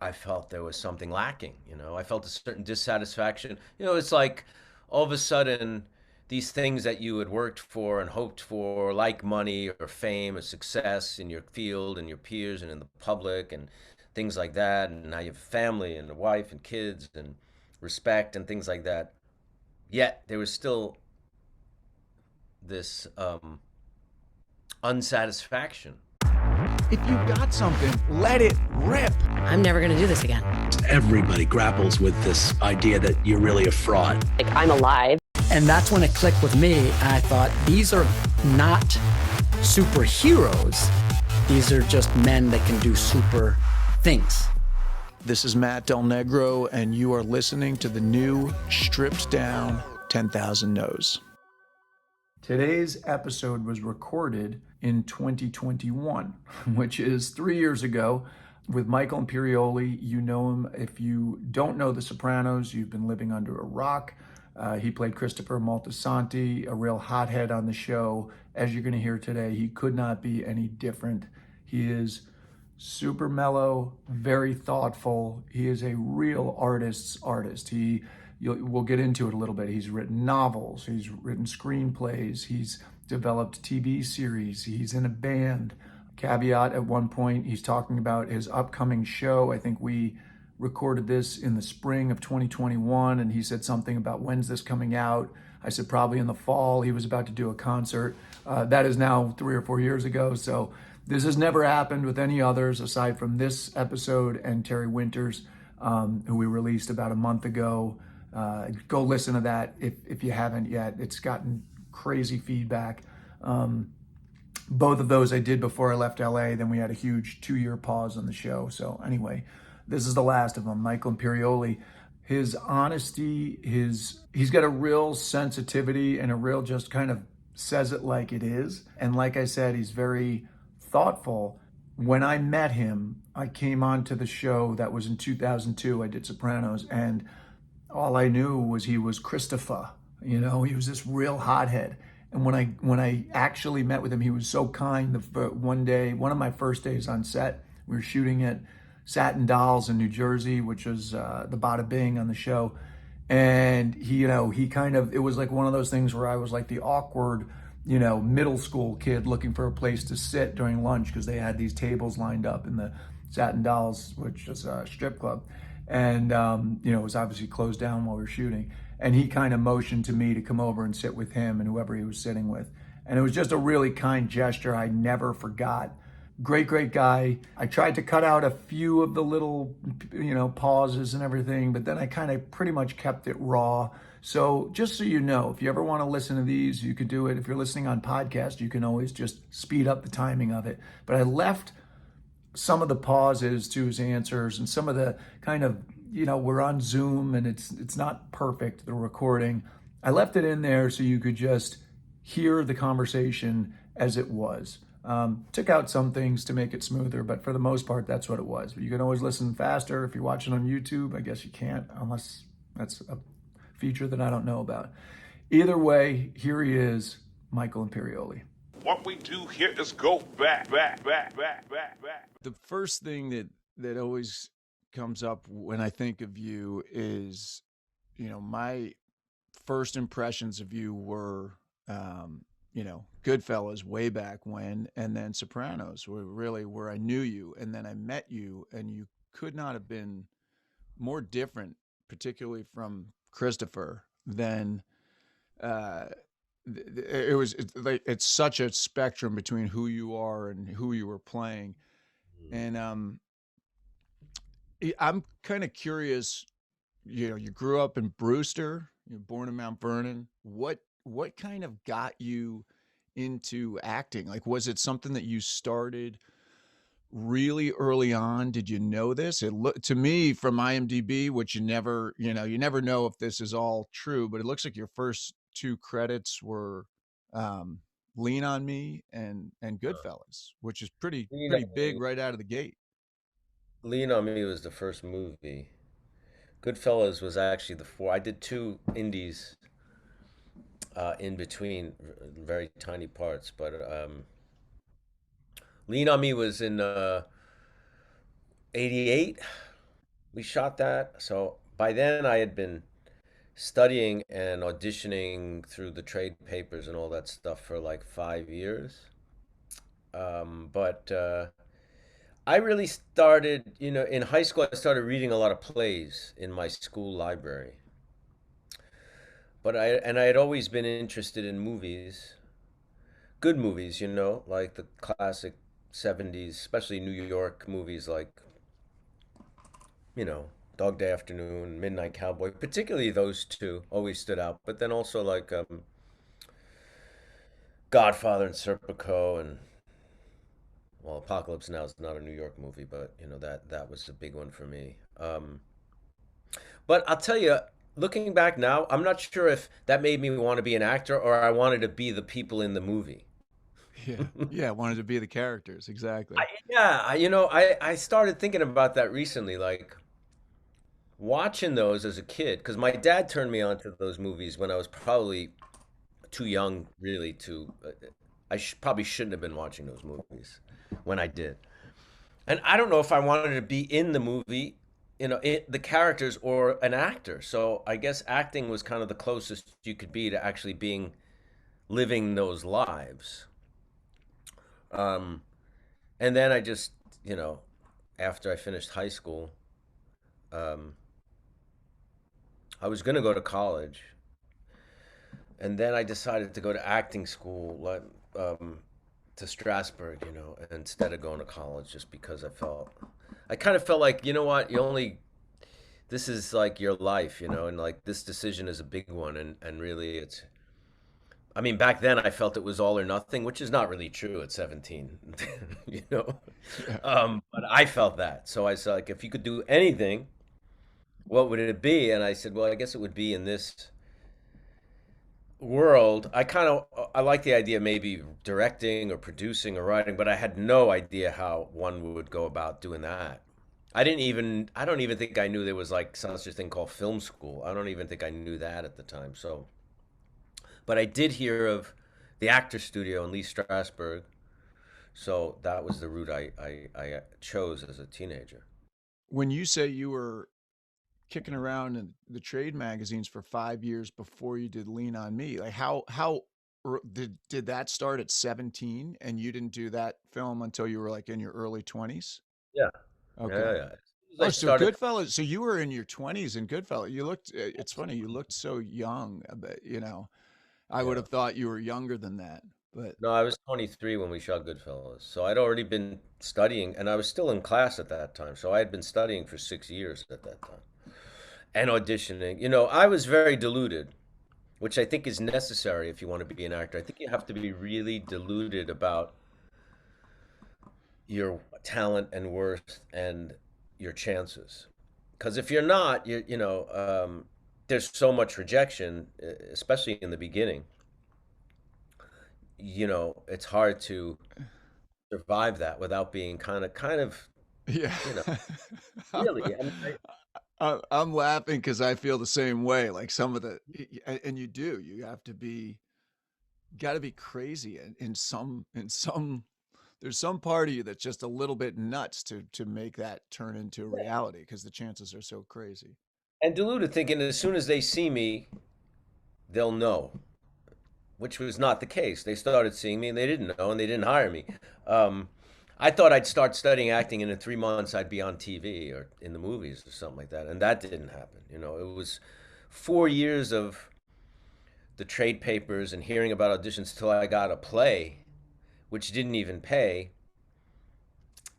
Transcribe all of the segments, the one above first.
I felt there was something lacking. I felt a certain dissatisfaction. It's like all of a sudden these things that you had worked for and hoped for, like money or fame or success in your field and your peers and in the public and things like that, and now you have a family and a wife and kids and respect and things like that. Yet there was still this unsatisfaction. If you got something, let it rip. I'm never going to do this again. Everybody grapples with this idea that you're really a fraud. Like, I'm alive. And that's when it clicked with me. And I thought, these are not superheroes. These are just men that can do super things. This is Matt Del Negro, and you are listening to the new stripped down 10,000 No's. Today's episode was recorded in 2021, which is 3 years ago, with Michael Imperioli. You know him. If you don't know The Sopranos, you've been living under a rock. He played Christopher Moltisanti, a real hothead on the show. As you're going to hear today, he could not be any different. He is super mellow, very thoughtful. He is a real artist's artist. We'll get into it a little bit. He's written novels, he's written screenplays, he's developed TV series, he's in a band. Caveat, at one point, he's talking about his upcoming show. I think we recorded this in the spring of 2021, and he said something about, when's this coming out? I said probably in the fall. He was about to do a concert. That is now 3 or 4 years ago, so this has never happened with any others aside from this episode and Terry Winters, who we released about a month ago. Go listen to that if you haven't yet. It's gotten crazy feedback. Both of those I did before I left LA. Then we had a huge 2-year pause on the show. So anyway, this is the last of them. Michael Imperioli, his honesty, he's got a real sensitivity and a real just kind of says it like it is. And like I said, he's very thoughtful. When I met him, I came onto the show that was in 2002. I did Sopranos, and all I knew was he was Christopher. He was this real hothead. And when I actually met with him, he was so kind. One day, one of my first days on set, we were shooting at Satin Dolls in New Jersey, which was the Bada Bing on the show. And he kind of, it was like one of those things where I was like the awkward, middle school kid looking for a place to sit during lunch because they had these tables lined up in the Satin Dolls, which is a strip club. And, it was obviously closed down while we were shooting. And he kind of motioned to me to come over and sit with him and whoever he was sitting with. And it was just a really kind gesture I never forgot. Great, great guy. I tried to cut out a few of the little, pauses and everything, but then I kind of pretty much kept it raw. So just so you know, if you ever want to listen to these, you could do it. If you're listening on podcast, you can always just speed up the timing of it. But I left some of the pauses to his answers and some of the kind of, we're on Zoom and it's not perfect, the recording. I left it in there so you could just hear the conversation as it was. Took out some things to make it smoother, but for the most part, that's what it was. But you can always listen faster. If you're watching on YouTube, I guess you can't, unless that's a feature that I don't know about. Either way, here he is, Michael Imperioli. What we do here is go back. The first thing that always comes up when I think of you is, my first impressions of you were, Goodfellas way back when, and then Sopranos were really where I knew you. And then I met you, and you could not have been more different, particularly from Christopher, than it's such a spectrum between who you are and who you were playing. And I'm kind of curious, you grew up in Brewster, you're born in Mount Vernon. What kind of got you into acting? Like, was it something that you started really early on? Did you know this? It looked to me from IMDb, which you never know if this is all true, but it looks like your first 2 credits were Lean on Me and Goodfellas, which is pretty big right out of the gate. Lean on Me was the first movie. Goodfellas was actually the 4. I did 2 indies in between, very tiny parts. But Lean on Me was in '88, we shot that. So by then I had been studying and auditioning through the trade papers and all that stuff for like 5 years. But I really started, in high school, I started reading a lot of plays in my school library. I had always been interested in movies, good movies, like the classic 70s, especially New York movies like, you know, Dog Day Afternoon, Midnight Cowboy, particularly those two always stood out. But then also like Godfather and Serpico and well, Apocalypse Now is not a New York movie, but that was a big one for me. But I'll tell you, looking back now, I'm not sure if that made me want to be an actor or I wanted to be the people in the movie. Yeah, yeah, wanted to be the characters, exactly. Yeah, I started thinking about that recently, like watching those as a kid, because my dad turned me on to those movies when I was probably too young, really, to. Probably shouldn't have been watching those movies when I did. And I don't know if I wanted to be in the movie, the characters or an actor. So I guess acting was kind of the closest you could be to actually living those lives. Um, and then I just, after I finished high school, um, I was going to go to college. And then I decided to go to acting school, like, to Strasbourg, instead of going to college, just because I kind of felt like, you know what, this is like your life, and like this decision is a big one. And really I mean, back then I felt it was all or nothing, which is not really true at 17, you know? Yeah. But I felt that. So I said, like, if you could do anything, what would it be? And I said, well, I guess it would be in this world. I like the idea of maybe directing or producing or writing, but I had no idea how one would go about doing that. I don't even think I knew there was like such a thing called film school. I don't even think I knew that at the time. So, but I did hear of the Actor Studio in Lee Strasberg. So that was the route I chose as a teenager. When you say you were kicking around in the trade magazines for 5 years before you did Lean on Me, like did that start at 17 and you didn't do that film until you were like in your early 20s? Yeah, Okay. yeah. As soon as Oh, I so started, Goodfellas. So you were in your 20s in Goodfellas. You looked. It's funny. You looked so young. But I would yeah. have thought you were younger than that. But No, I was 23 when we shot Goodfellas. So I'd already been studying, and I was still in class at that time. So I had been studying for 6 years at that time and auditioning. I was very deluded, which I think is necessary if you want to be an actor. I think you have to be really deluded about your talent and worth and your chances. Because if you're not, there's so much rejection, especially in the beginning. It's hard to survive that without being kind of, yeah, you know, I'm, really. I mean, I'm laughing because I feel the same way. Like some of and you do. You have to be, got to be crazy in some. There's some part of you that's just a little bit nuts to make that turn into reality because the chances are so crazy. and deluded thinking as soon as they see me, they'll know, which was not the case. They started seeing me and they didn't know and they didn't hire me. Um, I thought I'd start studying acting and in 3 months I'd be on TV or in the movies or something like that. And that didn't happen. It was 4 years of the trade papers and hearing about auditions till I got a play, which didn't even pay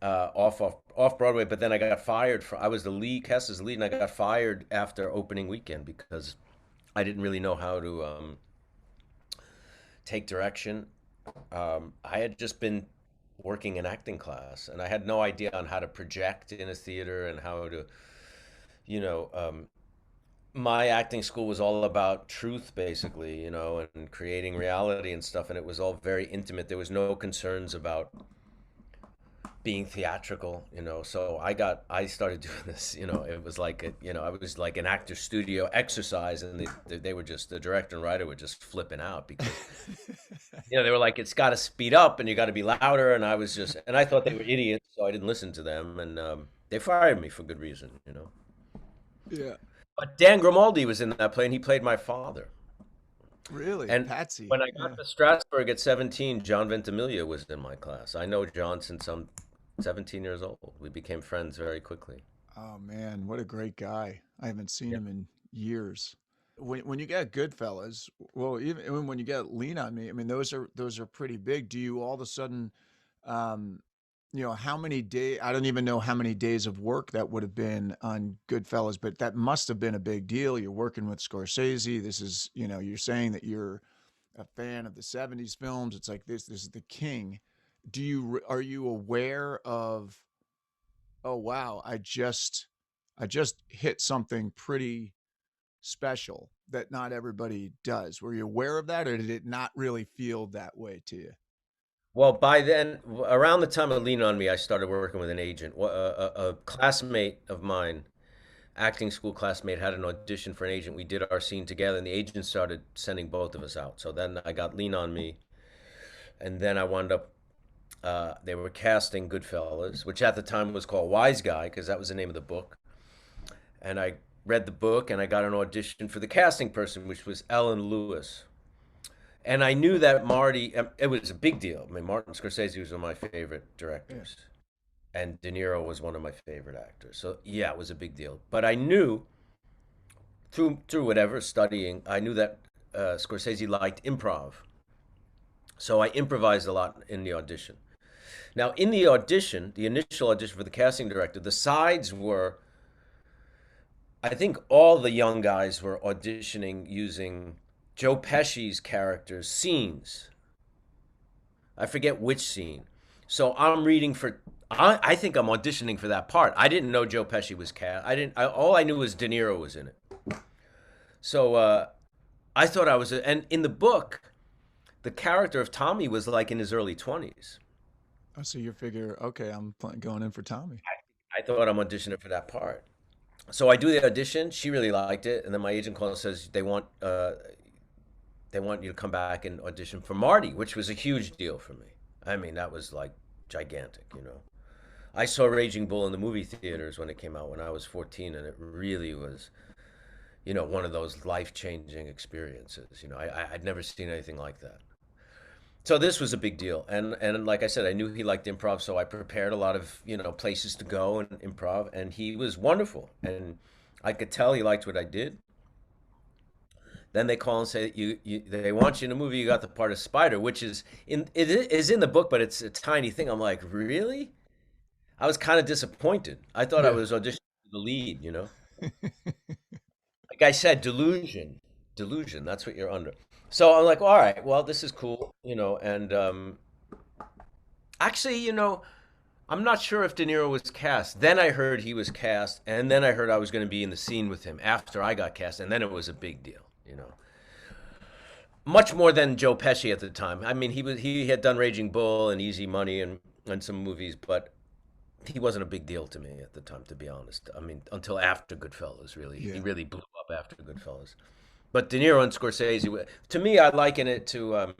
off Broadway. But then I got fired. I was the lead, cast as the lead, and I got fired after opening weekend because I didn't really know how to take direction. I had just been working in acting class, and I had no idea on how to project in a theater and how to, you know, um, my acting school was all about truth, basically, and creating reality and stuff, and it was all very intimate. There was no concerns about being theatrical. So I started doing this. It was like I was like an actor studio exercise, and they were just, the director and writer were just flipping out because they were like, it's got to speed up and you got to be louder, and I thought they were idiots, so I didn't listen to them, and they fired me for good reason. Yeah. But Dan Grimaldi was in that play, and he played my father. Really? And Patsy. when I Yeah. got to Strasbourg at 17, John Ventimiglia was in my class. I know John since I'm 17 years old. We became friends very quickly. Oh man, what a great guy. I haven't seen Yeah. him in years. When you get Goodfellas, well, even when you get Lean on Me, I mean those are pretty big. Do you all of a sudden um how many day I don't even know how many days of work that would have been on Goodfellas, but that must have been a big deal. You're working with Scorsese. This is, you're saying that you're a fan of the 70s films. It's like this is the king. Are you aware of, oh wow, I just hit something pretty special that not everybody does. Were you aware of that, or did it not really feel that way to you? Well, by then, around the time of Lean on Me, I started working with an agent. A classmate of mine, acting school classmate, had an audition for an agent. We did our scene together, and the agent started sending both of us out. So then I got Lean on Me, and then I wound up. They were casting Goodfellas, which at the time was called Wise Guy because that was the name of the book. And I read the book, and I got an audition for the casting person, which was Ellen Lewis. And I knew that Marty, it was a big deal. I mean, Martin Scorsese was one of my favorite Yeah. directors, and De Niro was one of my favorite actors. So yeah, it was a big deal. But I knew through whatever studying, I knew that Scorsese liked improv. So I improvised a lot in the audition. Now, in the audition, the initial audition for the casting director, the sides were, I think all the young guys were auditioning using Joe Pesci's character's scenes. I forget which scene. So I'm reading for. I think I'm auditioning for that part. I didn't know Joe Pesci was cast. I didn't. All I knew was De Niro was in it. So I thought I was. And in the book, the character of Tommy was like in his early 20s. Oh, so you figure, okay, going in for Tommy. I thought I'm auditioning for that part. So I do the audition. She really liked it, and then my agent calls and says they want you to come back and audition for Marty, which was a huge deal for me. I mean, that was like gigantic, you know. I saw Raging Bull in the movie theaters when it came out when I was 14, and it really was, one of those life-changing experiences. I'd never seen anything like that. So this was a big deal, and like I said, I knew he liked improv, so I prepared a lot of places to go and improv, and he was wonderful, and I could tell he liked what I did. Then they call and say they want you in a movie. You got the part of Spider, which is in the book, but it's a tiny thing. I'm like, really? I was kind of disappointed. I thought I Yeah. was auditioning for the lead. Like I said, delusion. That's what you're under. So I'm like, all right, well, this is cool, and actually, I'm not sure if De Niro was cast. Then I heard he was cast, and then I heard I was going to be in the scene with him after I got cast, and then it was a big deal. Much more than Joe Pesci at the time. I mean, he had done Raging Bull and Easy Money and some movies, but he wasn't a big deal to me at the time, to be honest. I mean, until after Goodfellas, really. He Yeah. really blew up after Goodfellas. But De Niro and Scorsese, to me, I liken it to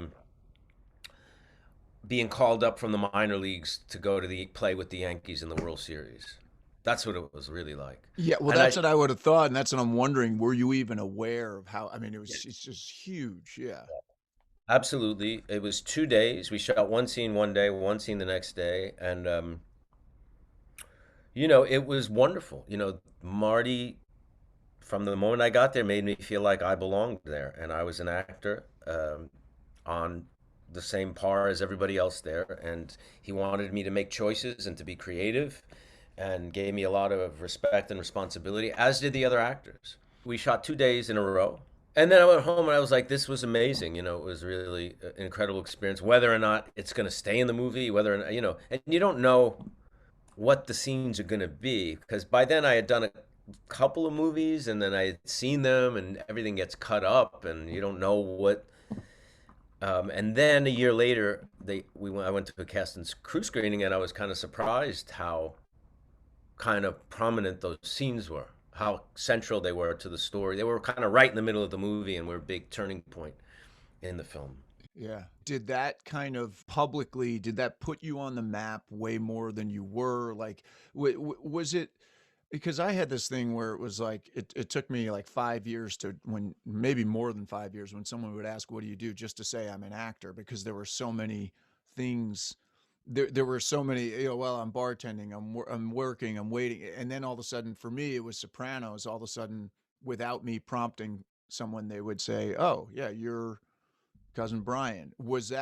being called up from the minor leagues to go to the play with the Yankees in the World Series. That's what it was really like. Yeah, well, And I that's what I would have thought, and that's what I'm wondering. Were you even aware of how? I mean, it's just huge. Yeah. absolutely, it was 2 days. We shot one scene one day, one scene the next day, and it was wonderful. Marty, from the moment I got there, made me feel like I belonged there, and I was an actor on the same par as everybody else there. And he wanted me to make choices and to be creative, and gave me a lot of respect and responsibility, as did the other actors. We shot 2 days in a row. And then I went home and I was like, this was amazing. It was really an incredible experience. Whether or not it's going to stay in the movie, whether or not, and you don't know what the scenes are going to be, because by then I had done a couple of movies, and then I had seen them, and everything gets cut up, and you don't know what. And then a year later, I went to a cast and crew screening, and I was kind of surprised how kind of prominent those scenes were, how central they were to the story. They were kind of right in the middle of the movie and were a big turning point in the film. Yeah. Did that kind of did that put you on the map way more than you were? Like, was it? because I had this thing where it was like it took me like 5 years to when maybe more than 5 years when someone would ask, "What do you do?" just to say I'm an actor because there were so many things. There were so many. Well, I'm bartending, I'm working, I'm waiting, and then all of a sudden, for me, it was Sopranos. All of a sudden, without me prompting someone, they would say, "Oh, yeah, you're cousin Brian." Was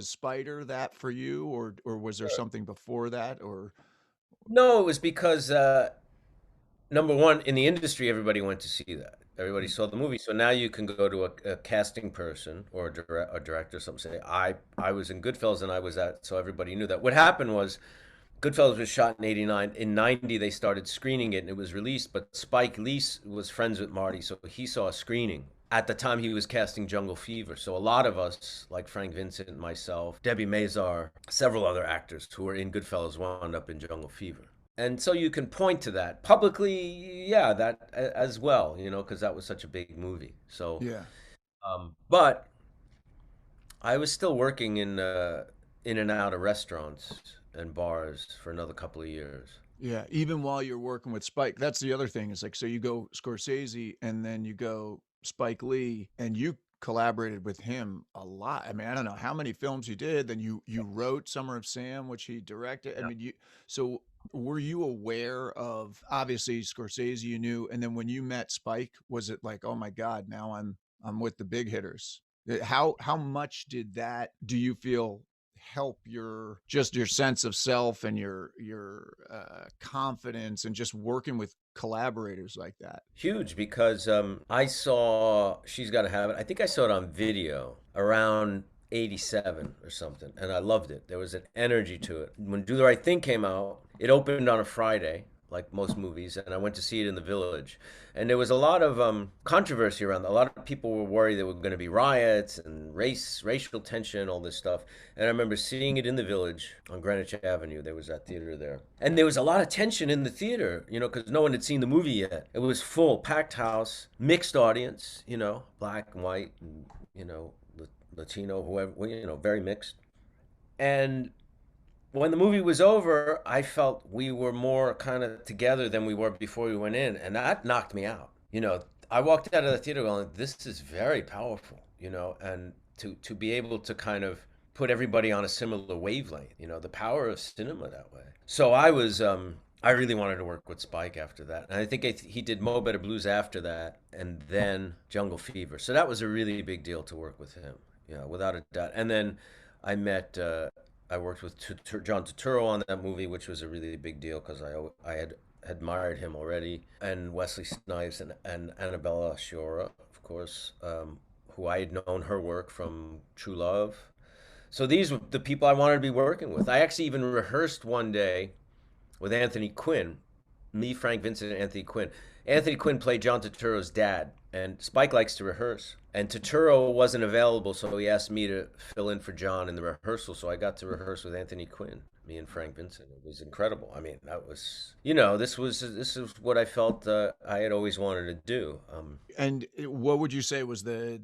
Spider that for you, or was there something before that, or No, it was because number one, in the industry, everybody went to see that. Everybody saw the movie. So now you can go to a casting person or a director or something, say, I was in Goodfellas and I was at, so everybody knew that. What happened was Goodfellas was shot in 89. In 90, they started screening it and it was released, but Spike Lee was friends with Marty, so he saw a screening. At the time, he was casting Jungle Fever. So a lot of us, like Frank Vincent, myself, Debbie Mazar, several other actors who were in Goodfellas wound up in Jungle Fever. And so you can point to that publicly, yeah, that as well, because that was such a big movie. So, yeah, but I was still working in and out of restaurants and bars for another couple of years. yeah. Even while you're working with Spike, that's the other thing. Is like so you go Scorsese and then you go Spike Lee, and you collaborated with him a lot. I mean, I don't know how many films you did. Then you wrote Summer of Sam, which he directed. I mean, you so were you aware of obviously Scorsese you knew, and then when you met Spike, was it like, oh my God, now I'm with the big hitters? How much did that do you feel help your just your sense of self and your confidence and just working with collaborators like that? Huge because I saw She's Gotta Have It. I think I saw it on video around 87 or something, and I loved it. There was an energy to it. When Do the Right Thing came out, it opened on a Friday, like most movies, and I went to see it in the Village. And there was a lot of controversy around that. A lot of people were worried there were going to be riots and racial tension, all this stuff. And I remember seeing it in the Village on Greenwich Avenue. There was that theater there. And there was a lot of tension in the theater, because no one had seen the movie yet. It was full, packed house, mixed audience, black and white, and, Latino, whoever, very mixed. And when the movie was over, I felt we were more kind of together than we were before we went in, and that knocked me out. I walked out of the theater going, "This is very powerful," and to be able to kind of put everybody on a similar wavelength, the power of cinema that way. So I really wanted to work with Spike after that, and I think he did Mo Better Blues after that, and then Jungle Fever. So that was a really big deal to work with him, without a doubt. And then I met. I worked with John Turturro on that movie, which was a really big deal because I had admired him already, and Wesley Snipes and Annabella Sciorra, of course, who I had known her work from True Love. So these were the people I wanted to be working with. I actually even rehearsed one day with Anthony Quinn, me, Frank Vincent, and Anthony Quinn. Anthony Quinn played John Turturro's dad, and Spike likes to rehearse. And Turturro wasn't available, so he asked me to fill in for John in the rehearsal. So I got to rehearse with Anthony Quinn, me and Frank Vincent. It was incredible. I mean, that was, this is what I felt I had always wanted to do. And what would you say was the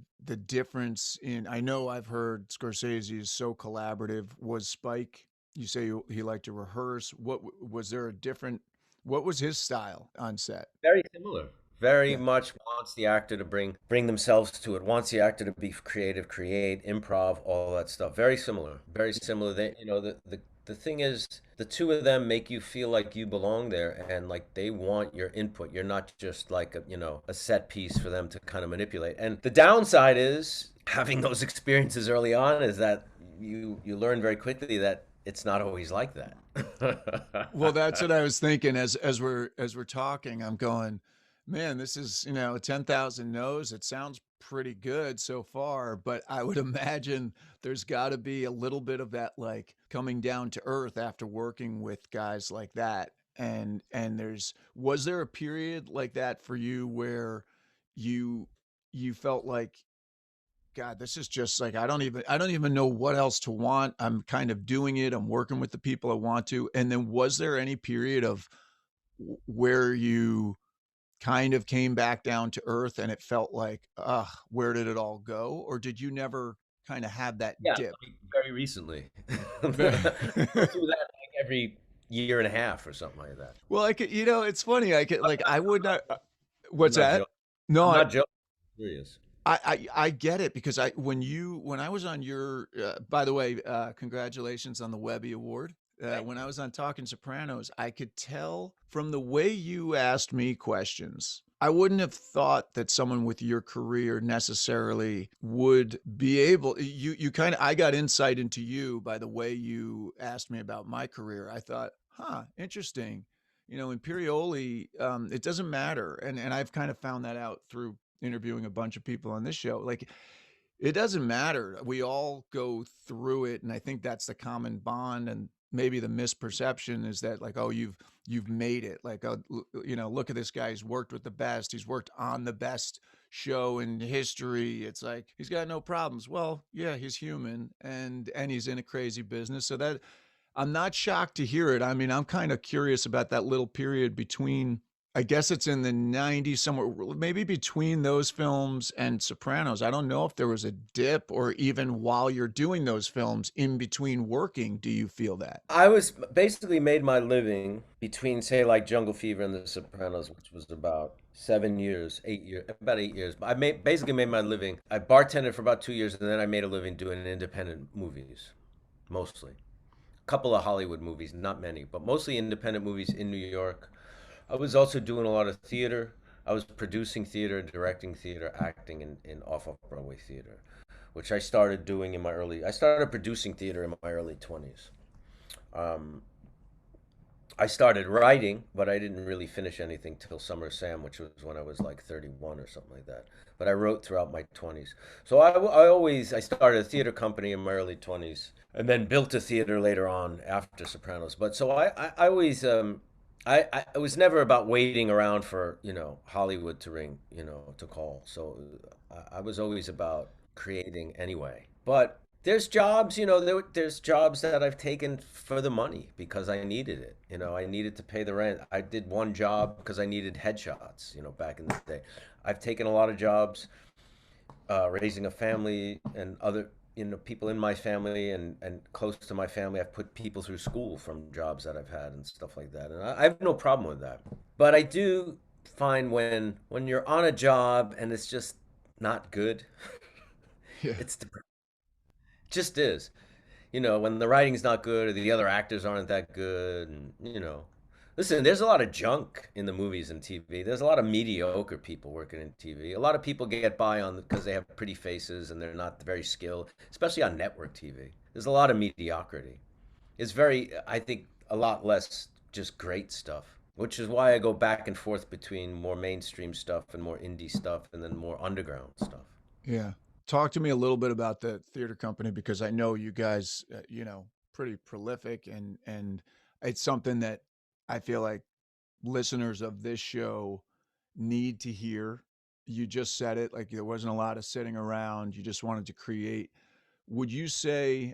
difference in? I know I've heard Scorsese is so collaborative. Was Spike? You say he liked to rehearse. What was there a different? What was his style on set? Very similar. Very Yeah. much wants the actor to bring themselves to it. Wants the actor to be creative, create, improv, all that stuff. Very similar. Very similar. They, the thing is, the two of them make you feel like you belong there, and like they want your input. You're not just like a set piece for them to kind of manipulate. And the downside is having those experiences early on is that you learn very quickly that it's not always like that. Well, that's what I was thinking as we're talking. I'm going, man, this is 10,000 no's. It sounds pretty good so far, but I would imagine there's got to be a little bit of that like coming down to earth after working with guys like that. And was there a period like that for you where you felt like, God, this is just like I don't even know what else to want. I'm kind of doing it. I'm working with the people I want to. And then was there any period of where you kind of came back down to earth and it felt like, where did it all go? Or did you never kind of have that Yeah, dip? like very recently. Go Very- through that like every year and a half or something like that. Well, I could, it's funny. I could like I would not. I'm What's not that? joking. No, I'm not joking. I'm serious. I get it because when I was on your by the way, congratulations on the Webby Award. When I was on Talking Sopranos, I could tell from the way you asked me questions. I wouldn't have thought that someone with your career necessarily would be able. You kind of I got insight into you by the way you asked me about my career. I thought, huh, interesting. Imperioli, it doesn't matter, and I've kind of found that out through interviewing a bunch of people on this show. Like, it doesn't matter. We all go through it, and I think that's the common bond. And maybe the misperception is that, like, oh, you've made it. Like, oh, look at this guy. He's worked with the best. He's worked on the best show in history. It's like he's got no problems. Well, yeah, he's human, and he's in a crazy business. So that I'm not shocked to hear it. I mean, I'm kind of curious about that little period between, I guess it's in the 90s, somewhere, maybe between those films and Sopranos. I don't know if there was a dip or even while you're doing those films in between working. Do you feel that? I was basically made my living between, say, like Jungle Fever and The Sopranos, which was about 7 years, 8 years, about 8 years. Basically made my living. I bartended for about 2 years, and then I made a living doing independent movies, mostly. A couple of Hollywood movies, not many, but mostly independent movies in New York. I was also doing a lot of theater. I was producing theater, directing theater, acting in off-Broadway theater, which I started doing I started producing theater in my early 20s. I started writing, but I didn't really finish anything till Summer of Sam, which was when I was like 31 or something like that. But I wrote throughout my 20s. So I started a theater company in my early 20s and then built a theater later on after Sopranos. But so I always, it was never about waiting around for, Hollywood to ring, to call. So I was always about creating anyway. But there's jobs, there's jobs that I've taken for the money because I needed it. I needed to pay the rent. I did one job because I needed headshots, back in the day. I've taken a lot of jobs, raising a family and other, people in my family and close to my family. I've put people through school from jobs that I've had and stuff like that. And I have no problem with that. But I do find when you're on a job and it's just not good, Yeah. it's depressing. Just is. When the writing's not good or the other actors aren't that good, and listen, there's a lot of junk in the movies and TV. There's a lot of mediocre people working in TV. A lot of people get by on because they have pretty faces and they're not very skilled, especially on network TV. There's a lot of mediocrity. It's I think, a lot less just great stuff, which is why I go back and forth between more mainstream stuff and more indie stuff and then more underground stuff. Yeah. Talk to me a little bit about the theater company, because I know you guys, pretty prolific, and it's something that I feel like listeners of this show need to hear. You just said it, like there wasn't a lot of sitting around. You just wanted to create. Would you say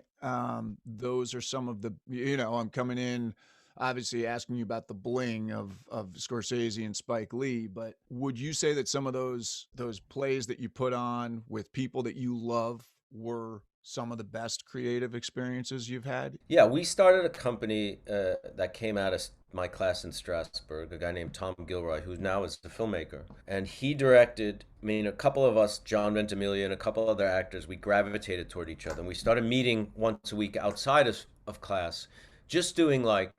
those are some of the, I'm coming in, obviously asking you about the bling of Scorsese and Spike Lee, but would you say that some of those plays that you put on with people that you love were some of the best creative experiences you've had? Yeah, we started a company that came out of my class in Strasbourg, a guy named Tom Gilroy, who now is a filmmaker. And he directed, a couple of us, John Ventimiglia and a couple other actors, we gravitated toward each other. And we started meeting once a week outside of class, just doing like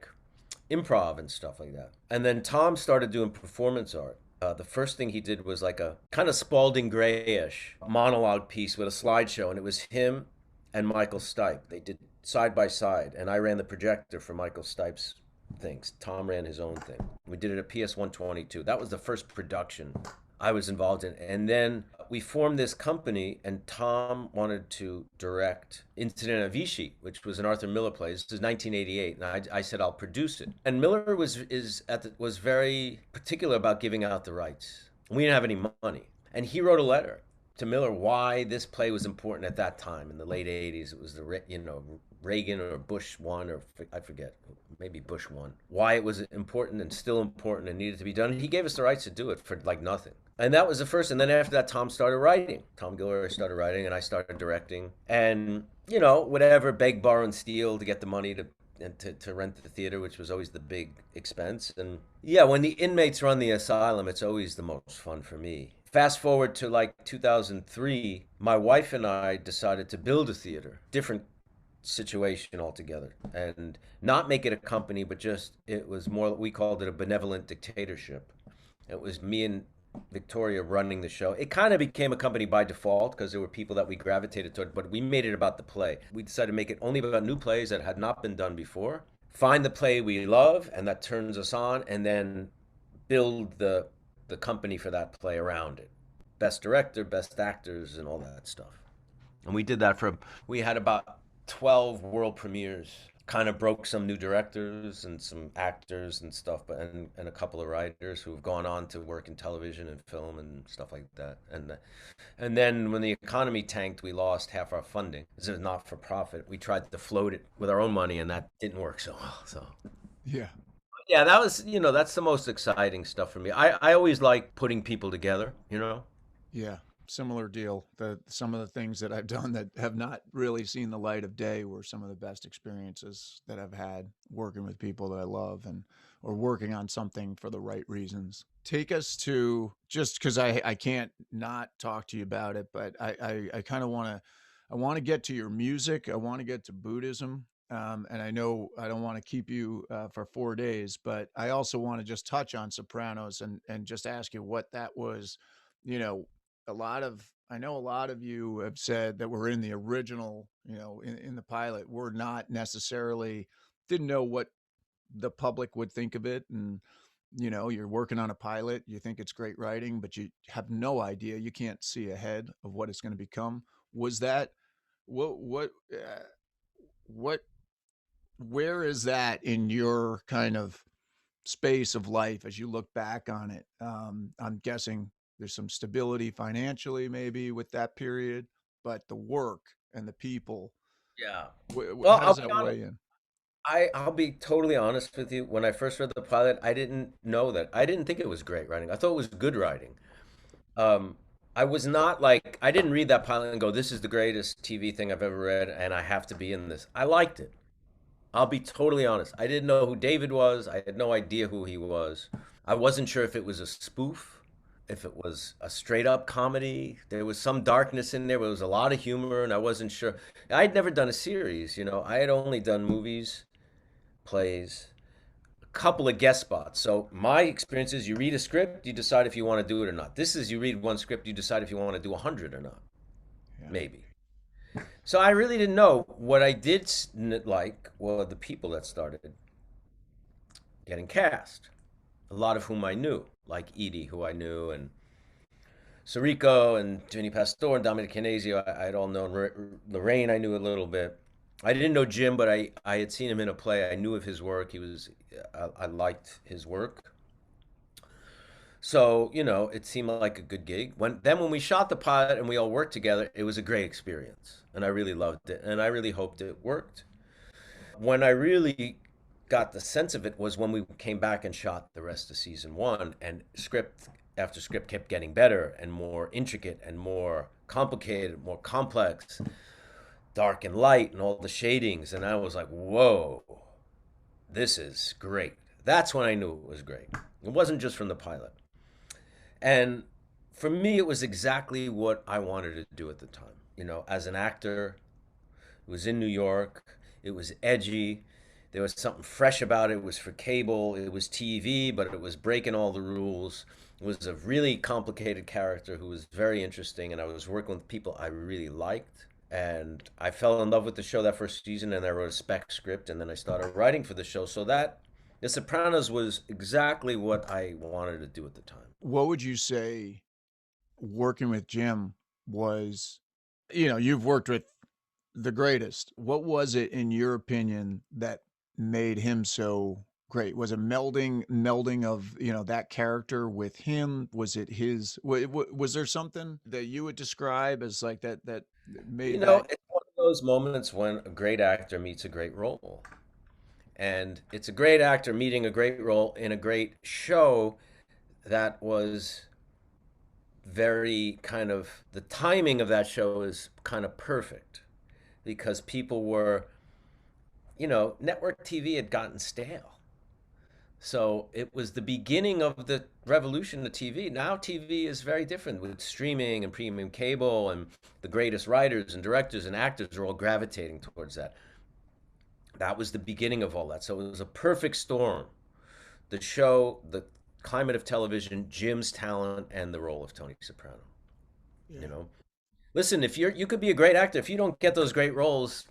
improv and stuff like that. And then Tom started doing performance art. The first thing he did was like a kind of Spalding Gray-ish monologue piece with a slideshow, and it was him and Michael Stipe. They did side by side, and I ran the projector for Michael Stipe's things. Tom ran his own thing. We did it at PS 122. That was the first production I was involved in. And then we formed this company, and Tom wanted to direct Incident at Vichy, which was an Arthur Miller play. This is 1988, and I said I'll produce it. And Miller was very particular about giving out the rights. We didn't have any money, and he wrote a letter to Miller why this play was important at that time in the late 80s. It was Reagan or Bush one, or I forget, maybe Bush one. Why it was important and still important and needed to be done. He gave us the rights to do it for like nothing. And that was the first. And then after that, Tom started writing. Tom Gilroy started writing, and I started directing. And, whatever, beg, borrow, and steal to get the money to and to rent the theater, which was always the big expense. And yeah, when the inmates run the asylum, it's always the most fun for me. Fast forward to like 2003, my wife and I decided to build a theater, different situation altogether, and not make it a company, but just it was more, we called it a benevolent dictatorship. It was me and Victoria running the show. It kind of became a company by default because there were people that we gravitated toward, but we made it about the play. We decided to make it only about new plays that had not been done before. Find the play we love and that turns us on, and then build the company for that play around it. Best director, best actors, and all that stuff. And we did that we had about 12 world premieres. Kind of broke some new directors and some actors and stuff, but and a couple of writers who have gone on to work in television and film and stuff like that. And then when the economy tanked, we lost half our funding. This is not for profit. We tried to float it with our own money, and that didn't work so well. So Yeah. yeah, that was, that's the most exciting stuff for me. I always like putting people together, Yeah, similar deal. Some of the things that I've done that have not really seen the light of day were some of the best experiences that I've had working with people that I love or working on something for the right reasons. Take us to, just because I can't not talk to you about it, but I kind of I want to get to your music. I want to get to Buddhism. And I know I don't want to keep you for 4 days, but I also want to just touch on Sopranos and just ask you what that was. You know, I know a lot of you have said that we're in the original, in the pilot, we're not necessarily, didn't know what the public would think of it. And, you're working on a pilot, you think it's great writing, but you have no idea. You can't see ahead of what it's going to become. Was that, what, where is that in your kind of space of life as you look back on it? I'm guessing there's some stability financially maybe with that period, but the work and the people, Yeah. Well, how I'll does be that honest. weigh in? I'll be totally honest with you. When I first read the pilot, I didn't know that. I didn't think it was great writing. I thought it was good writing. Um, I was not like, I didn't read that pilot and go, "This is the greatest TV thing I've ever read, and I have to be in this." I liked it. I'll be totally honest. I didn't know who David was. I had no idea who he was. I wasn't sure if it was a spoof, if it was a straight up comedy. There was some darkness in there, but there was a lot of humor, and I wasn't sure. I'd never done a series. I had only done movies, plays, a couple of guest spots. So my experience is you read a script, you decide if you want to do it or not. This is you read one script, you decide if you want to do 100 or not, Yeah. maybe. So I really didn't know. What I did like were the people that started getting cast. A lot of whom I knew, like Edie, who I knew, and Sirico, and Jenny Pastor, and Dominic Canazio. I had all known. Lorraine, I knew a little bit. I didn't know Jim, but I had seen him in a play. I knew of his work. I liked his work. So, it seemed like a good gig. When we shot the pilot and we all worked together, it was a great experience. And I really loved it. And I really hoped it worked. When I really got the sense of it was when we came back and shot the rest of season one, and script after script kept getting better and more intricate and more complicated, more complex, dark and light and all the shadings. And I was like, whoa, this is great. That's when I knew it was great. It wasn't just from the pilot. And for me, it was exactly what I wanted to do at the time. As an actor, it was in New York, it was edgy, there was something fresh about it. It was for cable, it was TV, but it was breaking all the rules. It was a really complicated character who was very interesting, and I was working with people I really liked. And I fell in love with the show that first season, and I wrote a spec script, and then I started writing for the show. So that The Sopranos was exactly what I wanted to do at the time. What would you say working with Jim was, you've worked with the greatest. What was it in your opinion that made him so great? Was it melding of, that character with him? Was it was there something that you would describe as like that made that? It's one of those moments when a great actor meets a great role. And it's a great actor meeting a great role in a great show that was very kind of, the timing of that show is kind of perfect because people were network TV had gotten stale. So it was the beginning of the revolution of TV. Now TV is very different with streaming and premium cable, and the greatest writers and directors and actors are all gravitating towards that. That was the beginning of all that. So it was a perfect storm. The show, the climate of television, Jim's talent, and the role of Tony Soprano. Yeah. You know, listen, if you could be a great actor, if you don't get those great roles,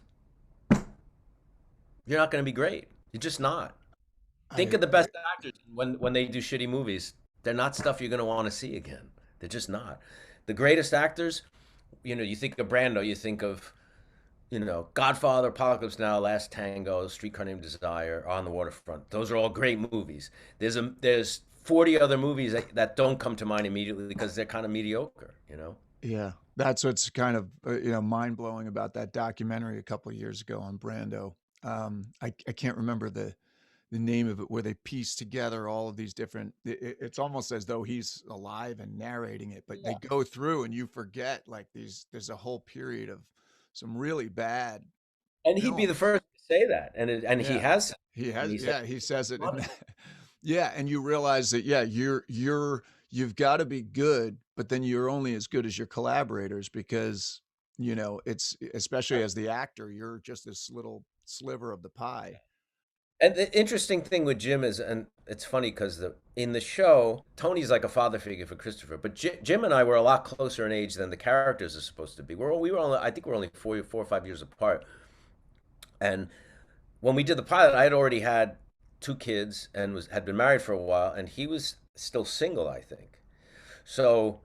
you're not going to be great. You're just not. Think I, of the best actors when they do shitty movies. They're not stuff you're going to want to see again. They're just not. The greatest actors, you think of Brando, you think of, Godfather, Apocalypse Now, Last Tango, Streetcar Named Desire, On the Waterfront. Those are all great movies. There's 40 other movies that don't come to mind immediately because they're kind of mediocre. yeah, that's what's kind of mind blowing about that documentary a couple of years ago on Brando. I can't remember the name of it, where they piece together all of these different. It's almost as though he's alive and narrating it, but they go through and you forget like there's a whole period of some really bad And he'd be the films. first to say that, and he Yeah, has. he And has. he said, Yeah, he says it. "Love it." Yeah, and you realize that you've got to be good, but then you're only as good as your collaborators, because it's, especially as the actor, you're just this little sliver of the pie. And the interesting thing with Jim is, and it's funny because in the show, Tony's like a father figure for Christopher, but Jim and I were a lot closer in age than the characters are supposed to be. We were only, I think we're only 4 or 5 years apart. And when we did the pilot, I had already had 2 kids and had been married for a while, and he was still single, I think. So,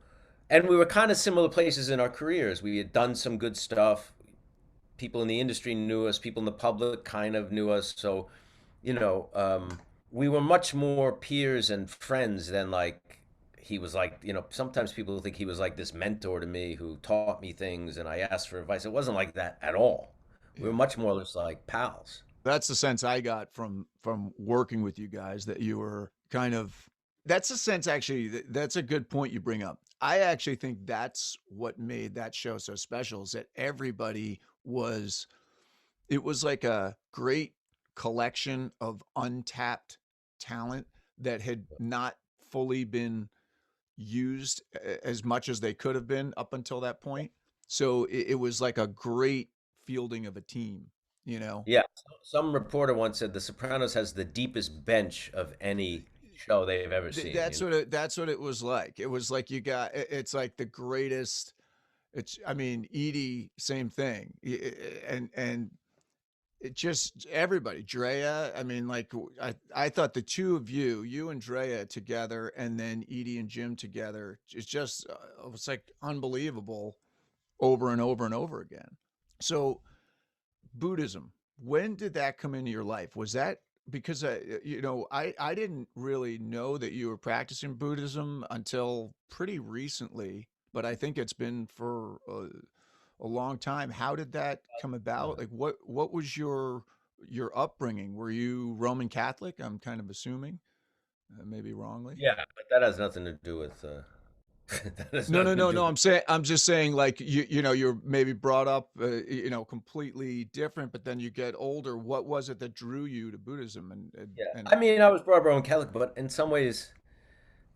and we were kind of similar places in our careers. We had done some good stuff. People in the industry knew us. People in the public kind of knew us. So, you know, um, we were much more peers and friends than like he was like, sometimes people think he was like this mentor to me who taught me things and I asked for advice. It wasn't like that at all. We were Yeah. much more just like pals. That's the sense I got from working with you guys, that you were kind of, that's the sense, actually. That's a good point you bring up. I actually think that's what made that show so special, is that everybody was, it was like a great collection of untapped talent that had not fully been used as much as they could have been up until that point. So it was like a great fielding of a team, you know? Yeah. Some reporter once said The Sopranos has the deepest bench of any show they've ever seen. That's what it was like. It was like, it's like the greatest. It's, I mean, Edie, same thing. And it just, everybody, Drea. I mean, like, I thought the two of you and Drea together, and then Edie and Jim together, it's just, it was like unbelievable, over and over and over again. So Buddhism, when did that come into your life? Was that because, I didn't really know that you were practicing Buddhism until pretty recently, but I think it's been for a long time. How did that come about? Like, what was your upbringing? Were you Roman Catholic? I'm kind of assuming, maybe wrongly. Yeah, but that has nothing to do with that has No, no, nothing to no, do no. with I'm just saying, like, you're maybe brought up, completely different, but then you get older. What was it that drew you to Buddhism? yeah. And I mean, I was brought up Roman Catholic, but in some ways,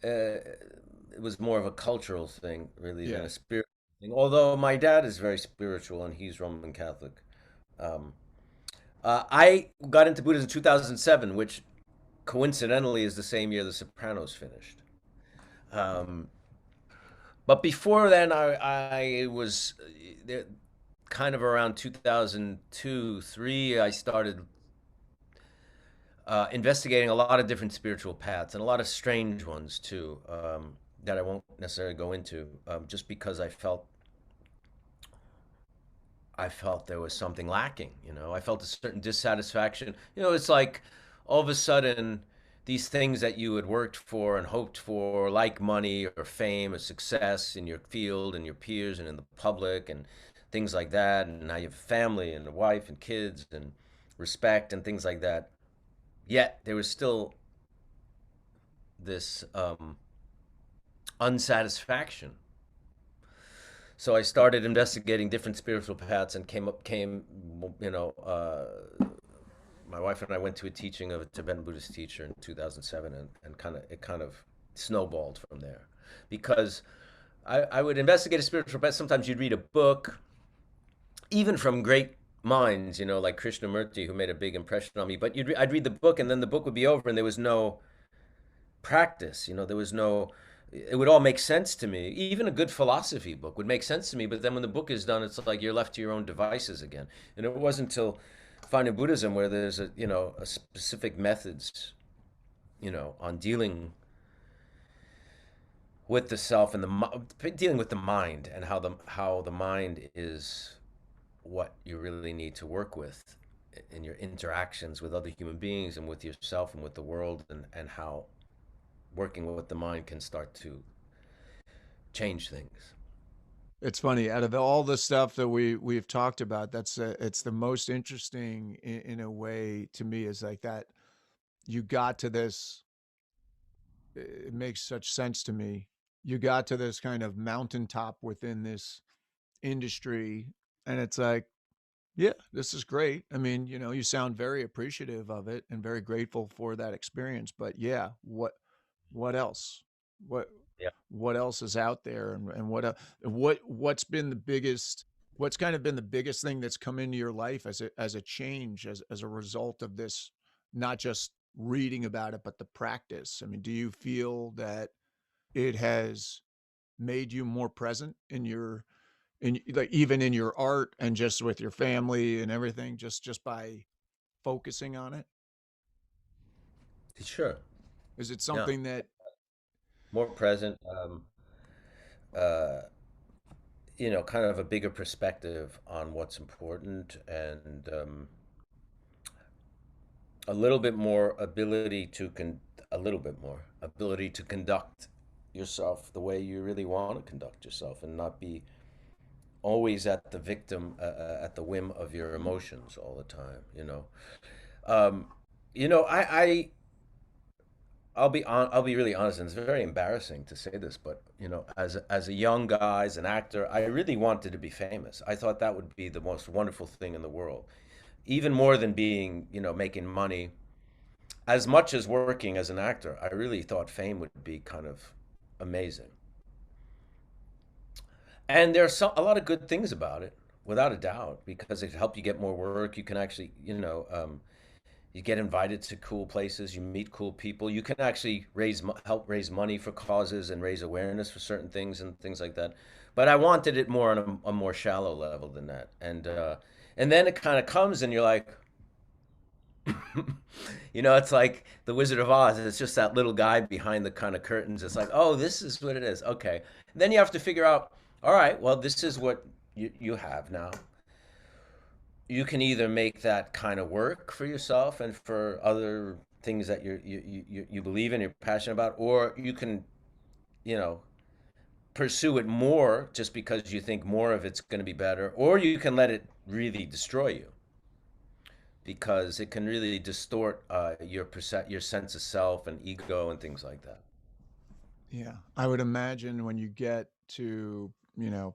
it was more of a cultural thing, really, than yeah, a spiritual thing. Although my dad is very spiritual and he's Roman Catholic. Um, I got into Buddhism in 2007, which coincidentally is the same year The Sopranos finished. Um, but before then, I was kind of around 2002, 3. I started investigating a lot of different spiritual paths and a lot of strange ones too, that I won't necessarily go into, just because I felt there was something lacking. I felt a certain dissatisfaction. It's like all of a sudden these things that you had worked for and hoped for, like money or fame or success in your field and your peers and in the public and things like that, and now you have a family and a wife and kids and respect and things like that. Yet there was still this unsatisfaction. So I started investigating different spiritual paths and came, you know, my wife and I went to a teaching of a Tibetan Buddhist teacher in 2007, and kind of snowballed from there, because I would investigate a spiritual practice. Sometimes you'd read a book, even from great minds, like Krishnamurti, who made a big impression on me. But I'd read the book, and then the book would be over, and there was no practice. There was no. It would all make sense to me. Even a good philosophy book would make sense to me. But then when the book is done, it's like you're left to your own devices again. And it wasn't until finding Buddhism where there's a specific methods, on dealing with the self and dealing with the mind, and how the mind is what you really need to work with in your interactions with other human beings and with yourself and with the world, and how working with the mind can start to change things. It's funny, out of all the stuff that we've talked about, it's the most interesting in a way to me, is like that you got to this. It makes such sense to me. You got to this kind of mountaintop within this industry, and it's like, yeah, this is great. I mean, you sound very appreciative of it and very grateful for that experience. But yeah, what else? What Yeah. what else is out there, and what's been the biggest? What's kind of been the biggest thing that's come into your life as a change, as a result of this? Not just reading about it, but the practice. I mean, do you feel that it has made you more present in like even in your art and just with your family and everything, just by focusing on it? Sure. Is it Yeah. something that More present. Uh, kind of a bigger perspective on what's important, and a little bit more ability to a little bit more ability to conduct yourself the way you really want to conduct yourself, and not be always at the victim, at the whim of your emotions all the time. Um, I'll be really honest, and it's very embarrassing to say this, but as a young guy, as an actor, I really wanted to be famous. I thought that would be the most wonderful thing in the world, even more than being, making money. As much as working as an actor, I really thought fame would be kind of amazing. And there's a lot of good things about it, without a doubt, because it helped you get more work. You can actually, you get invited to cool places, you meet cool people, you can actually help raise money for causes and raise awareness for certain things and things like that. But I wanted it more on a more shallow level than that. And then it kind of comes, and you're like, it's like the Wizard of Oz. It's just that little guy behind the kind of curtains. It's like, oh, this is what it is. Okay. Then you have to figure out, all right, well, this is what you have now. You can either make that kind of work for yourself and for other things that you believe in, you're passionate about, or you can, you know, pursue it more just because you think more of it's going to be better, or you can let it really destroy you, because it can really distort your sense of self and ego and things like that. Yeah, I would imagine when you get to,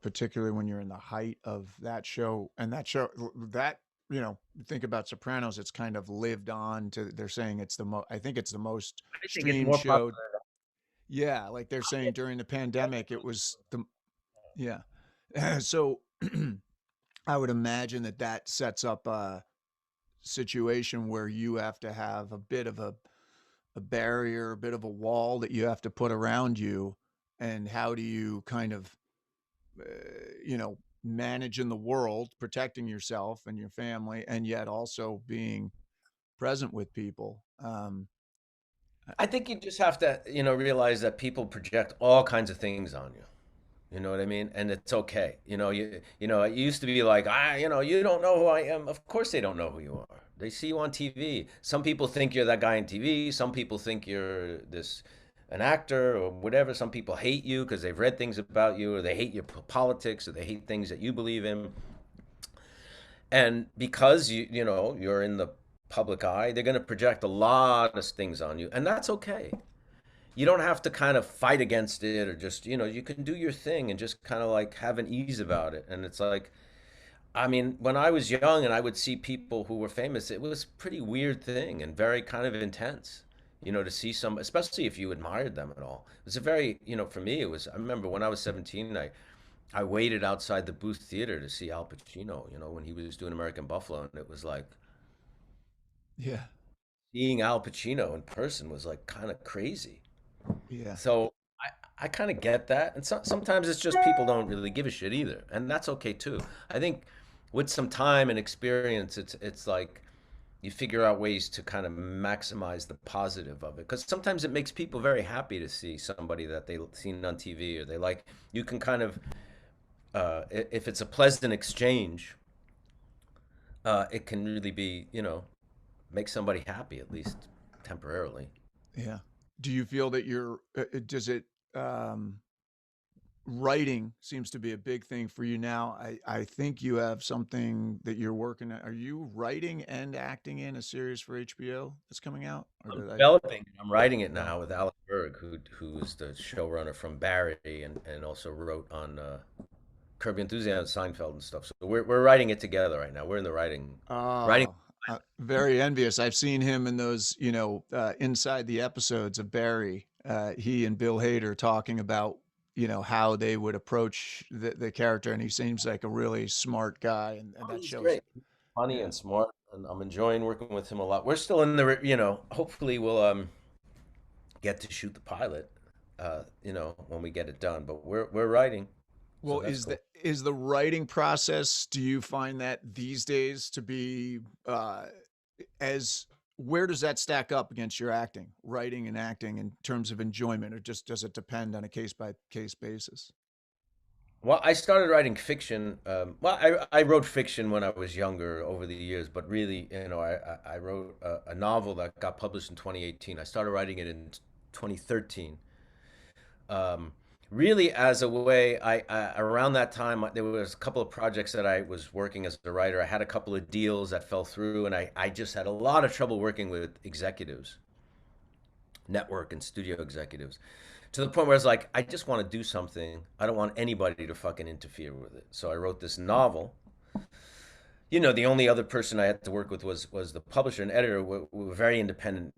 particularly when you're in the height of that show, and that, think about Sopranos, it's kind of lived on to, they're saying it's I think it's the most I think it's streamed more show. popular. Yeah, like they're saying during the pandemic, it was yeah. So I would imagine that sets up a situation where you have to have a bit of a barrier, a bit of a wall that you have to put around you. And how do you kind of, uh, manage in the world, protecting yourself and your family, and yet also being present with people? I think you just have to, realize that people project all kinds of things on you. You know what I mean? And it's okay. It used to be like, you don't know who I am. Of course they don't know who you are. They see you on TV. Some people think you're that guy on TV. Some people think you're an actor or whatever. Some people hate you because they've read things about you, or they hate your politics, or they hate things that you believe in. And because you're in the public eye, they're going to project a lot of things on you, and that's okay. You don't have to kind of fight against it, or just, you can do your thing and just kind of like have an ease about it. And it's like, I mean, when I was young and I would see people who were famous, it was a pretty weird thing and very kind of intense, to see some, especially if you admired them at all. It was a very, for me, it was, I remember when I was 17, I waited outside the Booth Theater to see Al Pacino, when he was doing American Buffalo. And it was like, Yeah. seeing Al Pacino in person was like kind of crazy. Yeah. So I kind of get that. And sometimes it's just people don't really give a shit either. And that's okay too. I think with some time and experience, it's like you figure out ways to kind of maximize the positive of it. Because sometimes it makes people very happy to see somebody that they've seen on TV or they like. You can kind of, if it's a pleasant exchange, it can really be, make somebody happy, at least temporarily. Yeah. Do you feel that does it, um, writing seems to be a big thing for you now. I think you have something that you're working at. Are you writing and acting in a series for HBO that's coming out? Or I'm did I? developing it. I'm writing it Oh, now with Alex Berg, who's the showrunner from Barry and also wrote on Curb Your Enthusiasm, Seinfeld, and stuff. So we're writing it together right now. We're in the writing. oh, very envious. I've seen him in those, inside the episodes of Barry. He and Bill Hader talking about, how they would approach the character, and he seems like a really smart guy, and Oh, that he's shows. great, funny Yeah. and smart, and I'm enjoying working with him a lot. We're still in the, hopefully we'll get to shoot the pilot, when we get it done. But we're writing, so Well, that's cool. is the writing process, do you find that these days to be as where does that stack up against your acting, writing and acting in terms of enjoyment, or just does it depend on a case by case basis? Well, I started writing fiction. Well, I wrote fiction when I was younger over the years, but really, I wrote a novel that got published in 2018. I started writing it in 2013. Um, Really, as a way, around that time, there was a couple of projects that I was working as a writer. I had a couple of deals that fell through, and I just had a lot of trouble working with executives, network and studio executives, to the point where I was like, I just want to do something. I don't want anybody to fucking interfere with it. So I wrote this novel. The only other person I had to work with was the publisher and editor. Were very independent,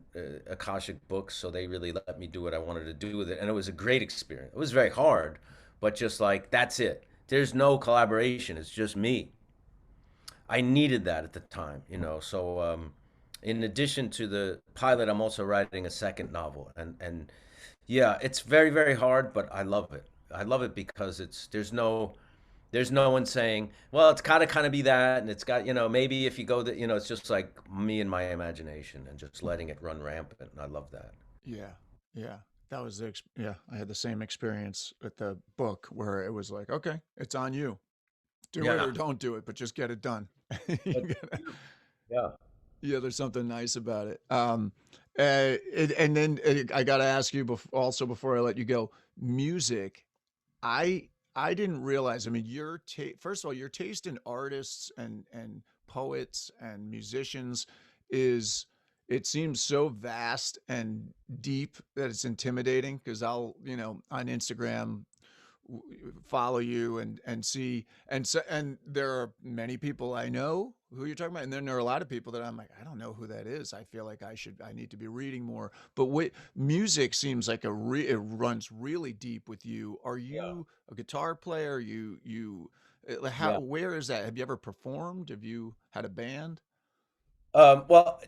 Akashic Books, so they really let me do what I wanted to do with it, and it was a great experience. It was very hard, but just like that's it. There's no collaboration. It's just me. I needed that at the time, So, in addition to the pilot, I'm also writing a second novel, and yeah, it's very very hard, but I love it. I love it because there's no one saying, well, it's gotta kind of be that, and it's got, maybe if you go that, it's just like me and my imagination and just letting it run rampant, and I love that. Yeah. Yeah. That was yeah, I had the same experience with the book where it was like, okay, it's on you. Do it Yeah, or don't do it, but just get it done. but You gotta- yeah, yeah, there's something nice about it. And then I got to ask you also before I let you go, music. I didn't realize. I mean, first of all, your taste in artists and poets and musicians is it seems so vast and deep that it's intimidating because I'll, on Instagram follow you and see and there are many people I know who you're talking about, and then there are a lot of people that I'm like, I don't know who that is. I feel like I need to be reading more. But what music seems like it runs really deep with you. Are yeah, you a guitar player? How yeah. where is that? Have you ever performed? Have you had a band? Well,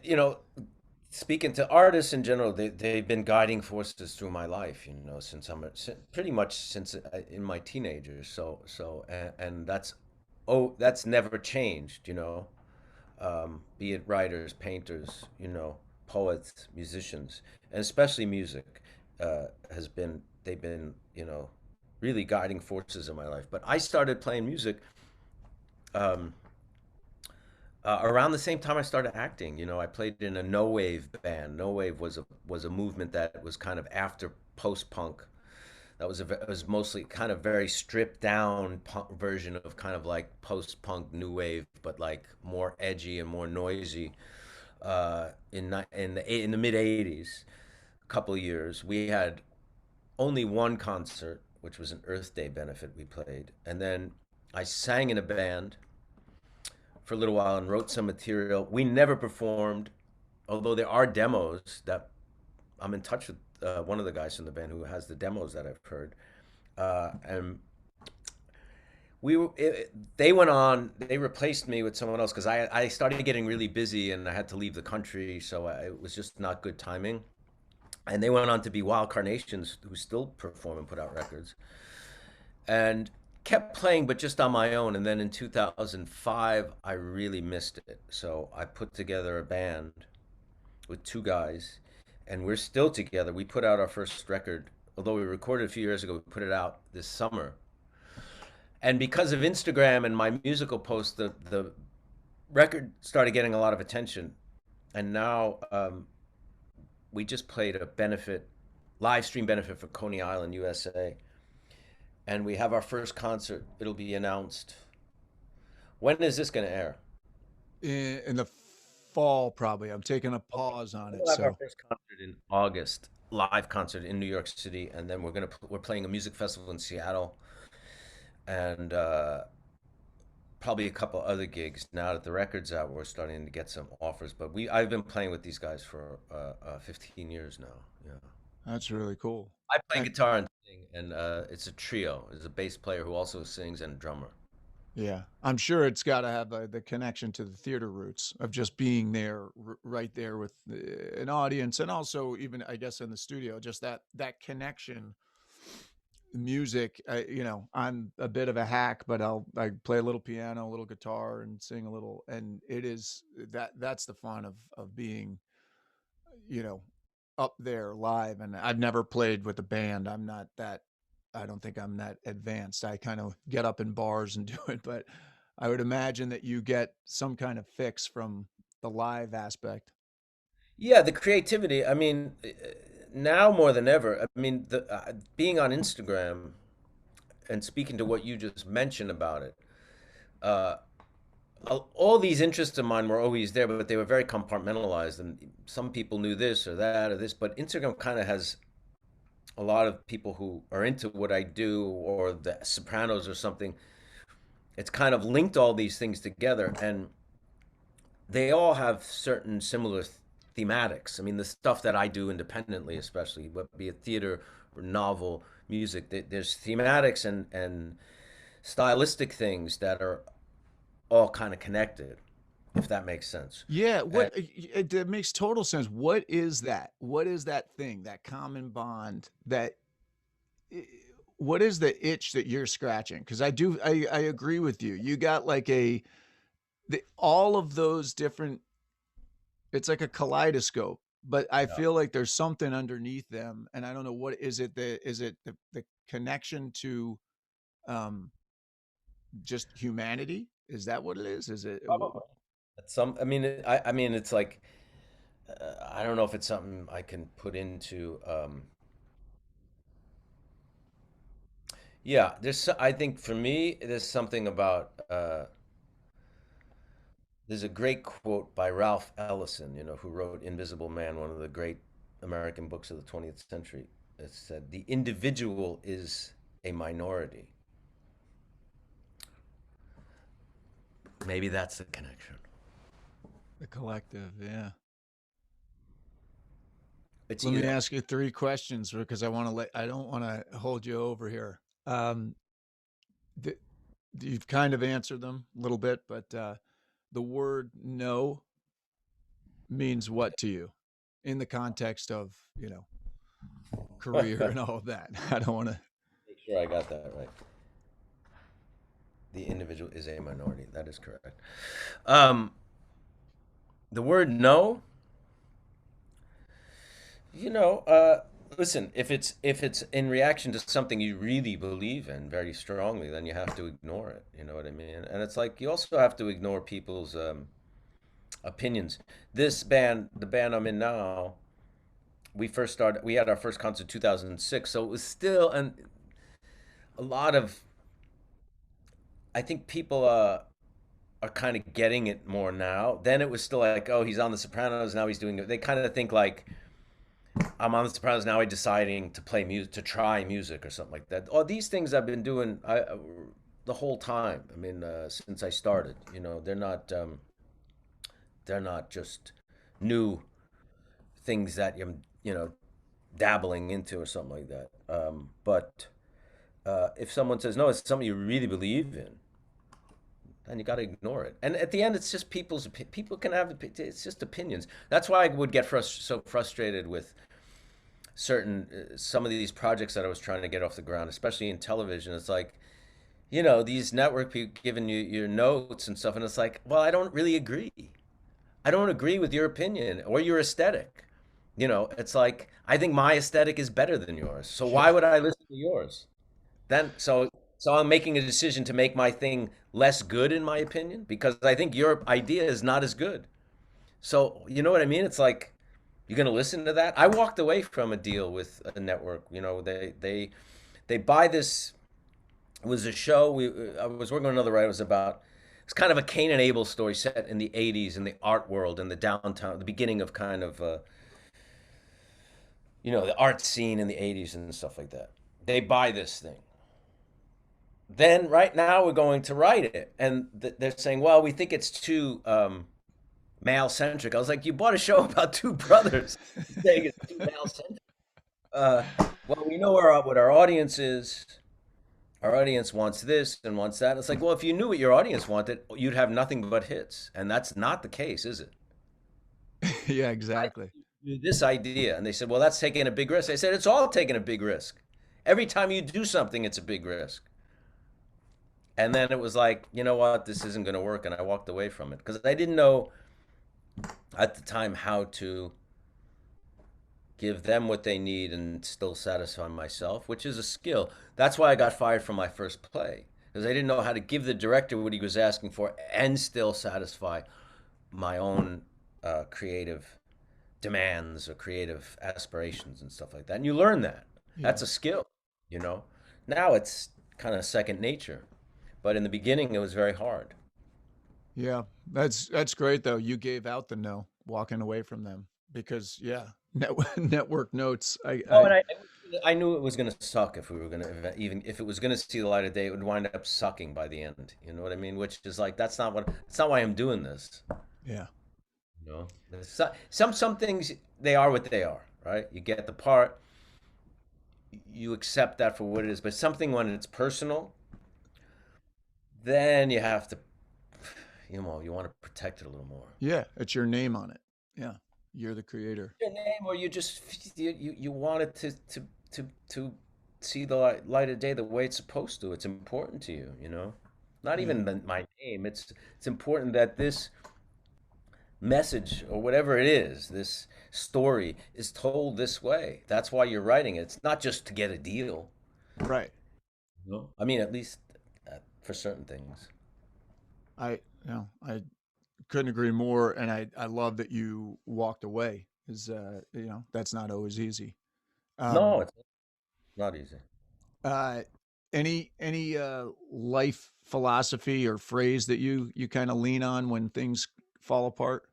speaking to artists in general, they've been guiding forces through my life, since pretty much since in my teenagers. And that's never changed, be it writers, painters, poets, musicians, and especially music, they've been, really guiding forces in my life. But I started playing music um, around the same time I started acting. I played in a no wave band. No wave was a movement that was kind of after post punk. It was mostly kind of very stripped down punk version of kind of like post punk new wave, but like more edgy and more noisy. In the mid '80s, a couple of years, we had only one concert, which was an Earth Day benefit we played, and then I sang in a band for a little while and wrote some material. We never performed, although there are demos that I'm in touch with one of the guys from the band who has the demos that I've heard. And they went on, they replaced me with someone else because I started getting really busy and I had to leave the country. So it was just not good timing. And they went on to be Wild Carnations, who still perform and put out records. And kept playing, but just on my own. And then in 2005, I really missed it. So I put together a band with two guys, and we're still together. We put out our first record, although we recorded a few years ago, we put it out this summer. And because of Instagram and my musical posts, the record started getting a lot of attention. And now we just played a live stream benefit for Coney Island, USA. And we have our first concert. It'll be announced. When is this going to air? In the fall, probably. I'm taking a pause on it. We'll have our So first concert in August, live concert in New York City, and then we're playing a music festival in Seattle, and probably a couple other gigs. Now that the record's out, we're starting to get some offers. But I've been playing with these guys for 15 years now. Yeah. that's really cool. I play guitar and sing, and it's a trio. There's a bass player who also sings and a drummer. Yeah, I'm sure it's got to have the connection to the theater roots of just being there, right there with an audience, and also even I guess in the studio, just that connection. Music, I'm a bit of a hack, but I play a little piano, a little guitar, and sing a little, and that's the fun of being, you know, up there live. And I've never played with a band. I don't think I'm that advanced. I kind of get up in bars and do it, but I would imagine that you get some kind of fix from the live aspect. Yeah, the creativity. I mean, now more than ever. I mean, being on Instagram and speaking to what you just mentioned about it. Uh, all these interests of mine were always there, but they were very compartmentalized, and some people knew this or that or this. But Instagram kind of has a lot of people who are into what I do, or the Sopranos or something. It's kind of linked all these things together, and they all have certain similar thematics. I mean, the stuff that I do independently, especially, what be it theater or novel, music, there's thematics and stylistic things that are all kind of connected, if that makes sense. Yeah, it makes total sense. What is that? What is that thing, that common bond what is the itch that you're scratching? Because I agree with you. You got like all of those different, it's like a kaleidoscope, but I feel like there's something underneath them. And I don't know, what is it? Is it the connection to just humanity? Is that what it is? Is it? Probably. I mean, it's like, I don't know if it's something I can put into. Yeah, I think for me, there's something about. There's a great quote by Ralph Ellison, who wrote Invisible Man, one of the great American books of the 20th century. It said, "The individual is a minority." Maybe that's the connection. The collective, yeah. It's Let me ask you 3 questions because I don't want to hold you over here. You've kind of answered them a little bit, but the word no means what to you in the context of, career and all of that? I don't want to. Make sure I got that right. The individual is a minority. That is correct. The word no, listen, if it's in reaction to something you really believe in very strongly, then you have to ignore it. You know what I mean? And it's like you also have to ignore people's opinions. This band, the band I'm in now, we had our first concert in 2006, so it was still a lot of, I think people are kind of getting it more now. Then it was still like, oh, he's on The Sopranos, now he's doing it. They kind of think like, I'm on The Sopranos, now I'm deciding to play music, to try music or something like that. All these things I've been doing the whole time. I mean, since I started, they're not just new things that I'm, dabbling into or something like that. But if someone says no, it's something you really believe in, then you got to ignore it. And at the end, it's just people can have it's just opinions. That's why I would get so frustrated with certain some of these projects that I was trying to get off the ground, especially in television. It's like, these network people giving you your notes and stuff, and it's like, well, I don't really agree. I don't agree with your opinion or your aesthetic. It's like I think my aesthetic is better than yours. So why would I listen to yours? Then so I'm making a decision to make my thing less good in my opinion because I think your idea is not as good. So you know what I mean? It's like you're gonna listen to that. I walked away from a deal with a network. They buy this. It was a show. I was working on another writer. It's kind of a Cain and Abel story set in the '80s in the art world in the downtown, the beginning of kind of the art scene in the '80s and stuff like that. They buy this thing. Then right now we're going to write it, and they're saying, well, we think it's too male centric. I was like, you bought a show about two brothers saying it's too male centric. Well, we know what our audience is. Our audience wants this and wants that. It's like, well, if you knew what your audience wanted, you'd have nothing but hits, and that's not the case, is it? Yeah, exactly. This idea, and they said, well, that's taking a big risk. I said, it's all taking a big risk. Every time you do something, it's a big risk. And then it was like, you know what, this isn't going to work, and I walked away from it because I didn't know at the time how to give them what they need and still satisfy myself, which is a skill. That's why I got fired from my first play, because I didn't know how to give the director what he was asking for and still satisfy my own creative demands or creative aspirations and stuff like that. And you learn that. Yeah. That's a skill, Now it's kind of second nature. But in the beginning, it was very hard. Yeah, that's great, though. You gave out the no, walking away from them, because, yeah, network notes. I knew it was going to suck if we were going to, even if it was going to see the light of day, it would wind up sucking by the end. You know what I mean? Which is like, that's not why I'm doing this. Yeah. Some things, they are what they are, right? You get the part, you accept that for what it is. But something when it's personal, then you have to, you want to protect it a little more. Yeah, it's your name on it. Yeah, you're the creator. Your name, or you just you want it to see the light of day the way it's supposed to. It's important to you, Not even my name. It's important that this message or whatever it is, this story is told this way. That's why you're writing it. It's not just to get a deal. Right. No. I mean, at least for certain things. I couldn't agree more, and I love that you walked away. Is that's not always easy. No, it's not easy. Any life philosophy or phrase that you kind of lean on when things fall apart?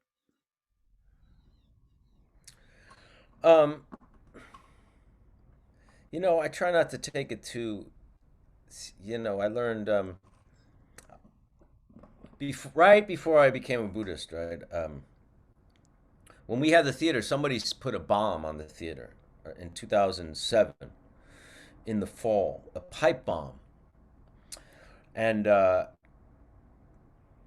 I try not to take it too. I learned right before I became a Buddhist, right? When we had the theater, somebody put a bomb on the theater in 2007 in the fall, a pipe bomb. And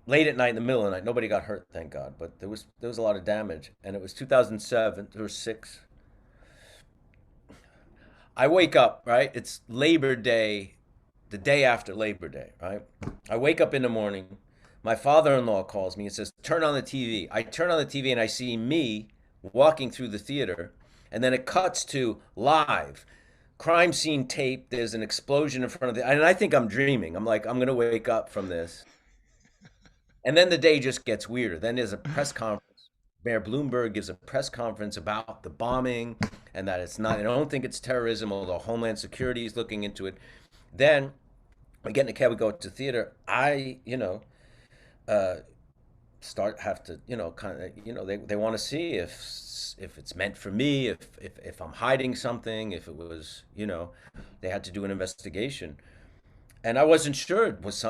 late at night, in the middle of the night, nobody got hurt, thank God, but there was a lot of damage. And it was 2007 or 6. I wake up, right? It's Labor Day, the day after Labor Day, right? I wake up in the morning. My father-in-law calls me and says, turn on the TV. I turn on the TV and I see me walking through the theater. And then it cuts to live. Crime scene tape. There's an explosion in front of and I think I'm dreaming. I'm like, I'm going to wake up from this. And then the day just gets weirder. Then there's a press conference. Mayor Bloomberg gives a press conference about the bombing and that it's not, I don't think it's terrorism, although Homeland Security is looking into it. Then we get in the cab, we go to theater. I, have to, kind of, they want to see if it's meant for me, if I'm hiding something, if it was, they had to do an investigation. And I wasn't sure, was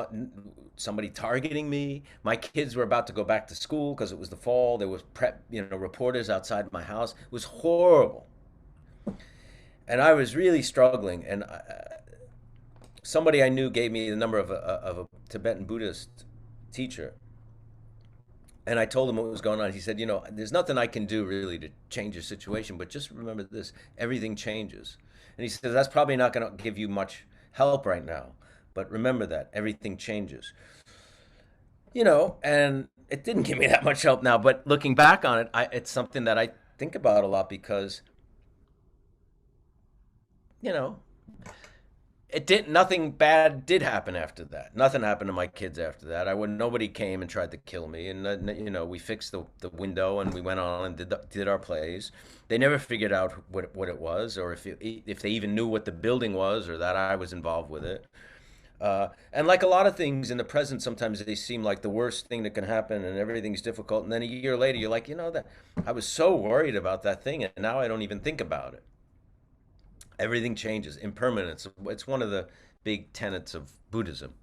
somebody targeting me? My kids were about to go back to school because it was the fall. There was reporters outside my house. It was horrible. And I was really struggling. And somebody I knew gave me the number of a Tibetan Buddhist teacher. And I told him what was going on. He said, there's nothing I can do really to change your situation, but just remember this, everything changes. And he said, that's probably not going to give you much help right now, but remember that everything changes. And it didn't give me that much help now, but looking back on it, it's something that I think about a lot because, nothing bad did happen after that. Nothing happened to my kids after that. Nobody came and tried to kill me. And, we fixed the window and we went on and did our plays. They never figured out what it was, or if they even knew what the building was, or that I was involved with it. And like a lot of things in the present, sometimes they seem like the worst thing that can happen and everything's difficult. And then a year later, you're like, that I was so worried about that thing and now I don't even think about it. Everything changes. Impermanence. It's one of the big tenets of Buddhism.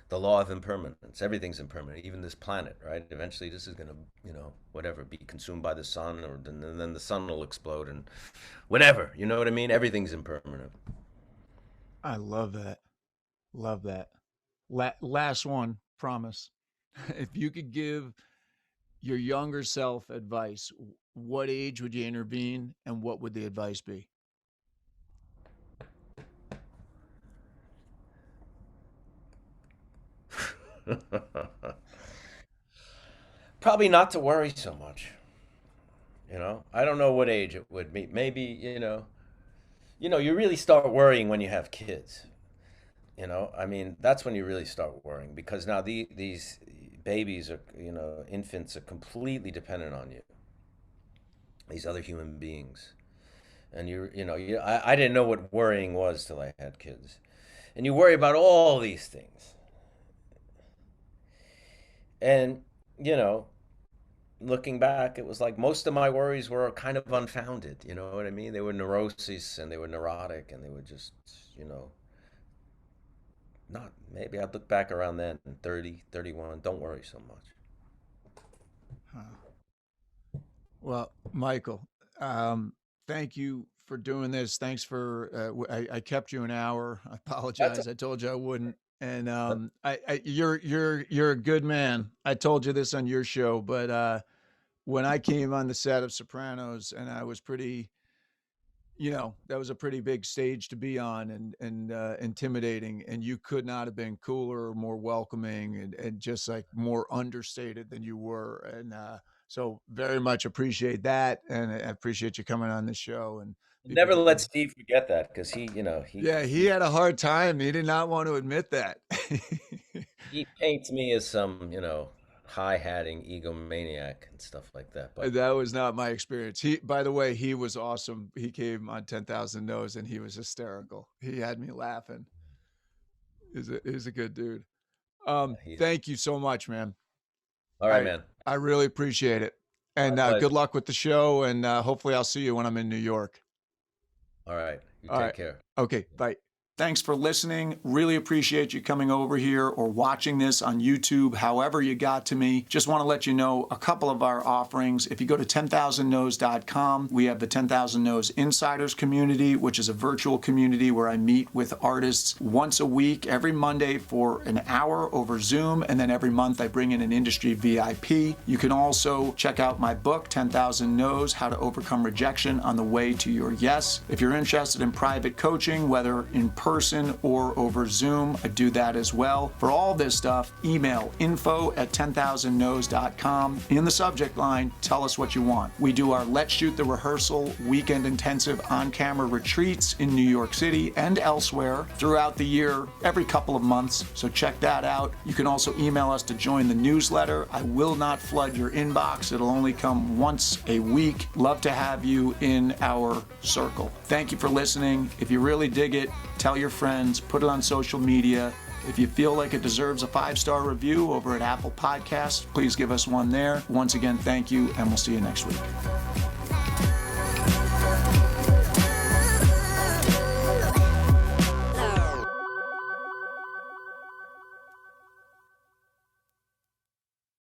The law of impermanence. Everything's impermanent, even this planet, right? Eventually this is going to, be consumed by the sun, or then the sun will explode and whatever. You know what I mean? Everything's impermanent. I love that. Love that. Last one, promise. If you could give your younger self advice, what age would you intervene and what would the advice be? Probably not to worry so much. I don't know what age it would be. Maybe, you really start worrying when you have kids. That's when you really start worrying, because now these babies are, infants are completely dependent on you. These other human beings. And I didn't know what worrying was till I had kids. And you worry about all these things. And, looking back, it was like most of my worries were kind of unfounded. You know what I mean? They were neuroses and they were neurotic and they were just, not, maybe I'd look back around then, 30, 31, don't worry so much. Huh. Well, Michael, thank you for doing this. Thanks for, I kept you an hour. I apologize. I told you I wouldn't. And you're a good man. I told you this on your show, but when I came on the set of Sopranos, and I was pretty, that was a pretty big stage to be on, and intimidating, and you could not have been cooler or more welcoming, and just like more understated than you were. And so very much appreciate that, and I appreciate you coming on the show. And never let Steve forget that, because he had a hard time. He did not want to admit that. He paints me as some, high-hatting egomaniac and stuff like that. But that was not my experience. By the way, he was awesome. He came on 10,000 No's and he was hysterical. He had me laughing. He's a good dude. Thank you so much, man. All right, man. I really appreciate it. And good luck with the show. And hopefully I'll see you when I'm in New York. All right. You All take right. care. Okay. Bye. Thanks for listening. Really appreciate you coming over here or watching this on YouTube, however you got to me. Just want to let you know a couple of our offerings. If you go to 10,000nos.com, we have the 10,000 Nos Insiders community, which is a virtual community where I meet with artists once a week, every Monday for an hour over Zoom, and then every month I bring in an industry VIP. You can also check out my book, 10,000 Nos, How to Overcome Rejection on the Way to Your Yes. If you're interested in private coaching, whether in person or over Zoom, I do that as well. For all this stuff, email info@10,000nos.com. In the subject line, tell us what you want. We do our Let's Shoot the Rehearsal weekend intensive on-camera retreats in New York City and elsewhere throughout the year, every couple of months, so check that out. You can also email us to join the newsletter. I will not flood your inbox. It'll only come once a week. Love to have you in our circle. Thank you for listening. If you really dig it, tell your friends, put it on social media. If you feel like it deserves a 5-star review over at Apple Podcasts, please give us one there. Once again, thank you, and we'll see you next week.